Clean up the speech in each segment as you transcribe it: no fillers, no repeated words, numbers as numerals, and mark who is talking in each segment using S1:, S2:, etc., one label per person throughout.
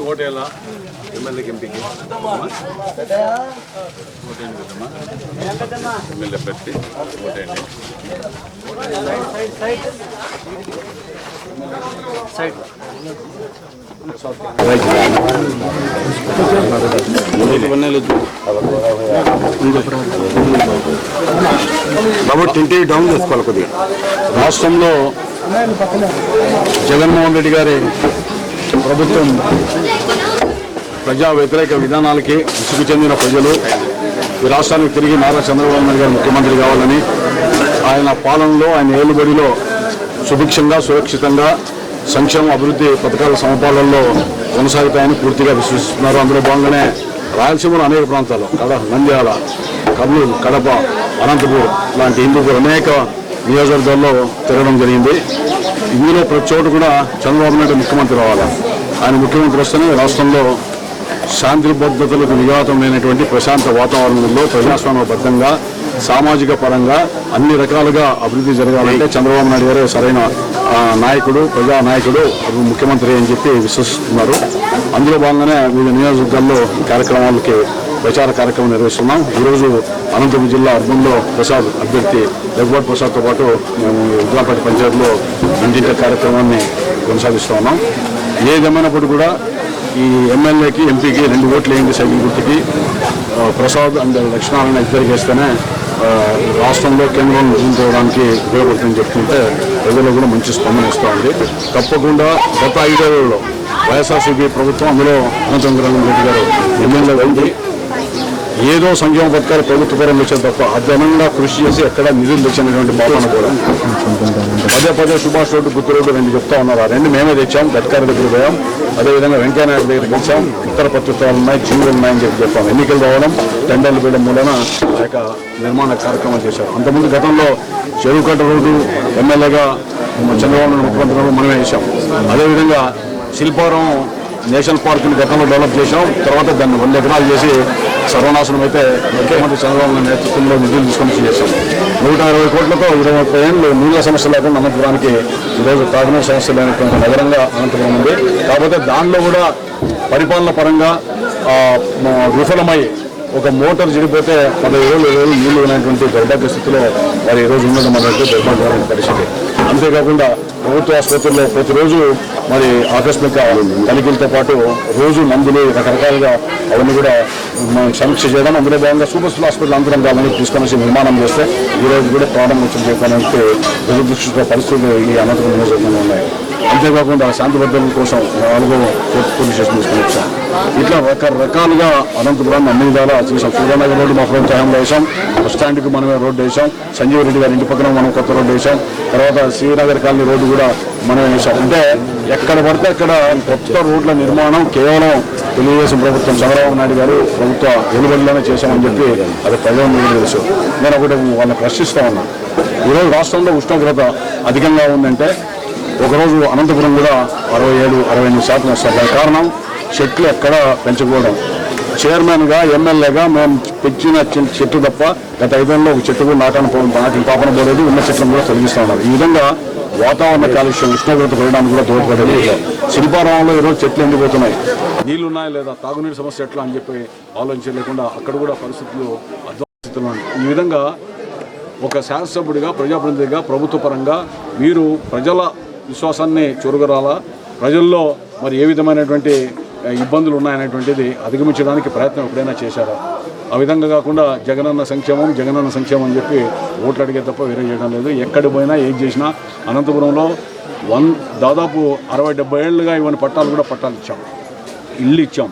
S1: ఓటేలా ఎమ్మెల్యేకి ఎంపీకి ఓటేయండి కదమ్మా. ఎమ్మెల్యే అభ్యర్థి ఓటేయండి.
S2: డౌన్ చేసుకోవాలి కొద్దిగా. రాష్ట్రంలో జగన్మోహన్ రెడ్డి గారి ప్రభుత్వం ప్రజా వ్యతిరేక విధానాలకి విసుగు చెందిన ప్రజలు ఈ రాష్ట్రానికి తిరిగి నారా చంద్రబాబు నాయుడు గారు ముఖ్యమంత్రి కావాలని, ఆయన పాలనలో ఆయన ఏలుబడిలో సుభిక్షంగా సురక్షితంగా సంక్షేమ అభివృద్ధి పథకాల సమపాలనలో కొనసాగుతాయని పూర్తిగా విశ్వసిస్తున్నారు. అందులో భాగంగానే రాయలసీమలో అనేక ప్రాంతాలు నంద్యాల, కర్నూలు, కడప, అనంతపూర్ లాంటి హిందూపూర్ అనేక నియోజకవర్గాల్లో తిరగడం జరిగింది. ఇందులో ప్రతి చోటు కూడా చంద్రబాబు నాయుడు ముఖ్యమంత్రి రావాలి. ఆయన ముఖ్యమంత్రి వస్తేనే రాష్ట్రంలో శాంతి భద్రతలకు నిఘాతం లేనటువంటి ప్రశాంత వాతావరణంలో ప్రజాస్వామ్యబద్ధంగా సామాజిక పరంగా అన్ని రకాలుగా అభివృద్ధి జరగాలంటే చంద్రబాబు నాయుడు గారు సరైన నాయకుడు, ప్రజానాయకుడు, ముఖ్యమంత్రి అని చెప్పి విశ్వసిస్తున్నారు. అందులో భాగంగానే వివిధ నియోజకవర్గాల్లో కార్యక్రమాలకి ప్రచార కార్యక్రమం నిర్వహిస్తున్నాం. ఈరోజు అనంతపురం జిల్లా అర్బన్లో ప్రసాద్ అభ్యర్థి దగ్గుబాటి ప్రసాద్తో పాటు మేము ఉద్దాపేట పంచాయతీలో ఇంటింటి కార్యక్రమాన్ని కొనసాగిస్తూ ఉన్నాం. ఏదేమైనప్పటికీ కూడా ఈ ఎమ్మెల్యేకి ఎంపీకి 2 ఓట్లు వేయండి సైకిల్ గుర్తుకి. ప్రసాద్ అండ్ లక్ష్మీనారాయణ ఇద్దరికి వేస్తేనే రాష్ట్రంలో కేంద్రంలో నిధులు ఉపయోగపడుతుందని చెప్తుంటే ప్రజలు కూడా మంచి స్పందన ఇస్తూ ఉంది. తప్పకుండా గత 5 ఏళ్లలో వైఎస్ఆర్సీపీ ప్రభుత్వం, అందులో అనంతరం రెడ్డి గారు ఎమ్మెల్యే అయింది, ఏదో సంక్షేమ పథకాలు ప్రభుత్వ పరంగా వచ్చారు తప్ప అదనంగా కృషి చేసి ఎక్కడ నిధులు తెచ్చినటువంటి భావన కూడా పదే సుభాష్ రోడ్డు, గుర్తు రోడ్డు 2 చెప్తా ఉన్నారు. ఆ 2 మేమే తెచ్చాం. గడ్కరీ దగ్గర పోయాం, అదేవిధంగా వెంకయ్యనాయుడు దగ్గరికి వచ్చాం. ఉత్తర పత్రికలు ఉన్నాయి, జీవులు ఉన్నాయని చెప్పాం. ఎన్నికలు రావడం, టెండర్లు వేయడం మూలన లేక నిర్మాణ కార్యక్రమం చేశారు. అంతకుముందు గతంలో చెరువుకట్ట రోడ్డు ఎమ్మెల్యేగా చంద్రబాబు నాయుడు ముఖ్యమంత్రి మనమే వేసాం. అదేవిధంగా శిల్పారం నేషనల్ పార్క్ని గతంలో డెవలప్ చేశాం. తర్వాత దాన్ని 100 ఎకరాలు చేసి సర్వనాశనం అయితే ముఖ్యమంత్రి చంద్రబాబు నాయుడు నేతృత్వంలో నిధులు తీసుకొని చేశాం. 120 కోట్లతో 20-30 ఏళ్ళు నీళ్ళ సమస్య లేకుండా అనంతపురానికి ఈరోజు తాగునీరు సమస్య లేనటువంటి నగరంగా అనంతపురం ఉంది. కాకపోతే దానిలో కూడా పరిపాలన పరంగా విఫలమై ఒక మోటార్ చెడిపోతే 15 రోజులు నీళ్లు ఉన్నటువంటి దౌర్భాగ్య స్థితిలో వారు ఈరోజు ఉండడం అనేది దుర్భాగ్యమైన పరిస్థితి. అంతేకాకుండా ప్రభుత్వ ఆసుపత్రుల్లో ప్రతిరోజు మరి ఆకస్మిక తనిఖీలతో పాటు రోజు మందులు రకరకాలుగా అవన్నీ కూడా మనం సమీక్ష చేయడం, అందులో భాగంగా సూపర్ హాస్పిటల్ అంతరంగాలని తీసుకొని నిర్మాణం చేస్తే ఈరోజు కూడా ప్రారంభించడం చెప్పడానికి దురదృష్ట పరిస్థితులు ఈ అనంతపురం నియోజకవర్గంలో ఉన్నాయి. అంతేకాకుండా శాంతి భద్రతల కోసం 4వ పోలీస్ స్టేషన్ తీసుకొని వచ్చాం. ఇట్లా రకరకాలుగా అనంతపురాన్ని అన్ని విధాలా చేసాం. సూర్యనగర్ రోడ్డు మా ప్రభుత్వ హయాంలో వేసాం. బస్ స్టాండ్కి మనమే రోడ్డు వేసాం. సంజీవ్ రెడ్డి గారి ఇంటి పక్కన మనం కొత్త రోడ్డు వేసాం. తర్వాత శ్రీనగర్ కాలనీ రోడ్డు కూడా మనమే వేసాం. అంటే ఎక్కడ పడితే అక్కడ కొత్త రోడ్ల నిర్మాణం కేవలం తెలుగుదేశం ప్రభుత్వం, చంద్రబాబు నాయుడు గారు ప్రభుత్వ వెలువడిలోనే చేశామని చెప్పి అది ప్రజలందరికీ తెలుసు. నేను ఒకటి వాళ్ళని ప్రశ్నిస్తూ ఉన్నా. ఈరోజు రాష్ట్రంలో ఉష్ణోగ్రత అధికంగా ఉందంటే ఒకరోజు అనంతపురం కూడా 67-68% వస్తుంది. దానికి కారణం చెట్లు ఎక్కడ పెంచకపోవడం. చైర్మన్గా, ఎమ్మెల్యేగా మేము పెంచిన చెట్టు తప్ప గత 5 ఏళ్ళలో ఒక చెట్టు కూడా నాటిన పాపన పోలేదు. ఉన్న చెట్లను కూడా తొలగిస్తూ ఉన్నారు. ఈ విధంగా వాతావరణ కాలుష్యం, ఉష్ణోగ్రత పెరగడానికి కూడా తోడ్పడేది. శిల్పారామంలో ఈరోజు చెట్లు ఎండిపోతున్నాయి. నీళ్లు ఉన్నాయా లేదా, తాగునీరు సమస్య ఎట్లా అని చెప్పి ఆలోచించలేకుండా అక్కడ కూడా పరిస్థితులు అధ్వాన ఉన్నాయి. ఈ విధంగా ఒక శాసనసభ్యుడిగా, ప్రజాప్రతినిధిగా, ప్రభుత్వ పరంగా మీరు ప్రజల విశ్వాసాన్ని చూరగరాలా, ప్రజల్లో మరి ఏ విధమైనటువంటి ఇబ్బందులు ఉన్నాయనేటువంటిది అధిగమించడానికి ప్రయత్నం ఎప్పుడైనా చేశారా? ఆ విధంగా కాకుండా జగనన్న సంక్షేమం అని చెప్పి ఓట్లు అడిగే తప్ప వేరే చేయడం లేదు. ఎక్కడికి పోయినా ఏం చేసినా అనంతపురంలో దాదాపు 60-70 ఏళ్ళుగా ఇవన్నీ పట్టాలు కూడా ఇచ్చాం, ఇల్లు ఇచ్చాం.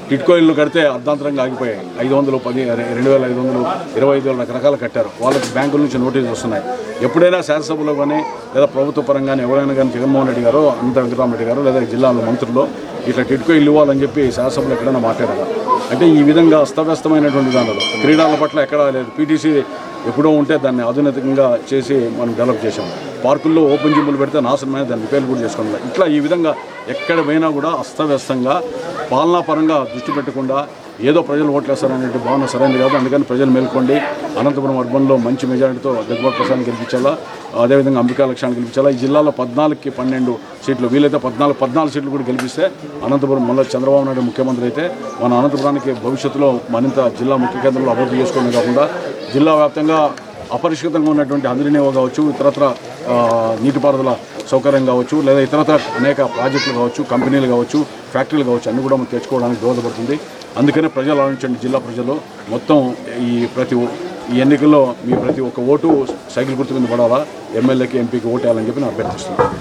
S2: టిట్కో ఇల్లు కడితే అర్ధాంతరంగా ఆగిపోయాయి. 510, 2500, 25,000 రకరకాలు కట్టారు. వాళ్ళకి బ్యాంకుల నుంచి నోటీసులు వస్తున్నాయి. ఎప్పుడైనా శాసనసభలో కానీ లేదా ప్రభుత్వ పరంగానే ఎవరైనా కానీ జగన్మోహన్ రెడ్డి గారు, అనంత వెంకటరామరెడ్డి గారు లేదా జిల్లాలో మంత్రులు ఇట్లా టిట్కో ఇల్లు ఇవ్వాలని చెప్పి శాసనసభలో ఎక్కడైనా మాట్లాడారు. అంటే ఈ విధంగా అస్తవ్యస్తమైనటువంటి దానిలో క్రీడల పట్ల ఎక్కడా లేదు. పీటీసీ ఎప్పుడో ఉంటే దాన్ని ఆధునికంగా చేసి మనం డెవలప్ చేసాం. పార్కుల్లో ఓపెన్ జిమ్లు పెడితే నాశనమైన దాన్ని రిపేర్లు కూడా చేసుకున్నాం. ఇట్లా ఈ విధంగా ఎక్కడ పోయినా కూడా అస్తవ్యస్తంగా పాలనా పరంగా దృష్టి పెట్టకుండా ఏదో ప్రజలు ఓట్లేస్తారనే భావన సరైనది కాదు. అందుకని ప్రజలు మేల్కోండి. అనంతపురం అర్బన్లో మంచి మెజారిటీతో దగ్గుబాటి ప్రసాద్ గెలిపించాలా, అదేవిధంగా అంబికా లక్ష్యాన్ని గెలిపించాలా. ఈ జిల్లాలో 14కి 12 సీట్లు, వీలైతే 14 సీట్లు కూడా గెలిపిస్తే అనంతపురం మళ్ళీ చంద్రబాబు నాయుడు ముఖ్యమంత్రి అయితే మన అనంతపురానికి భవిష్యత్తులో మరింత జిల్లా ముఖ్య కేంద్రంలో అభివృద్ధి చేసుకోవడం కాకుండా జిల్లా వ్యాప్తంగా అపరిష్కృతంగా ఉన్నటువంటి హంద్రీనేవో కావచ్చు, ఇతరత్ర నీటిపారుదల సౌకర్యం కావచ్చు, లేదా ఇతరత్ర అనేక ప్రాజెక్టులు కావచ్చు, కంపెనీలు కావచ్చు, ఫ్యాక్టరీలు కావచ్చు, అన్నీ కూడా మనం తెచ్చుకోవడానికి దోహదపడుతుంది. అందుకనే ప్రజలు ఆలోచించండి. జిల్లా ప్రజలు మొత్తం ఈ ఎన్నికల్లో మీ ప్రతి ఒక్క ఓటు సైకిల్ గుర్తు మీద పడాలా, ఎమ్మెల్యేకి ఎంపీకి ఓటు వేయాలని చెప్పి నేను అభ్యర్థిస్తున్నాను.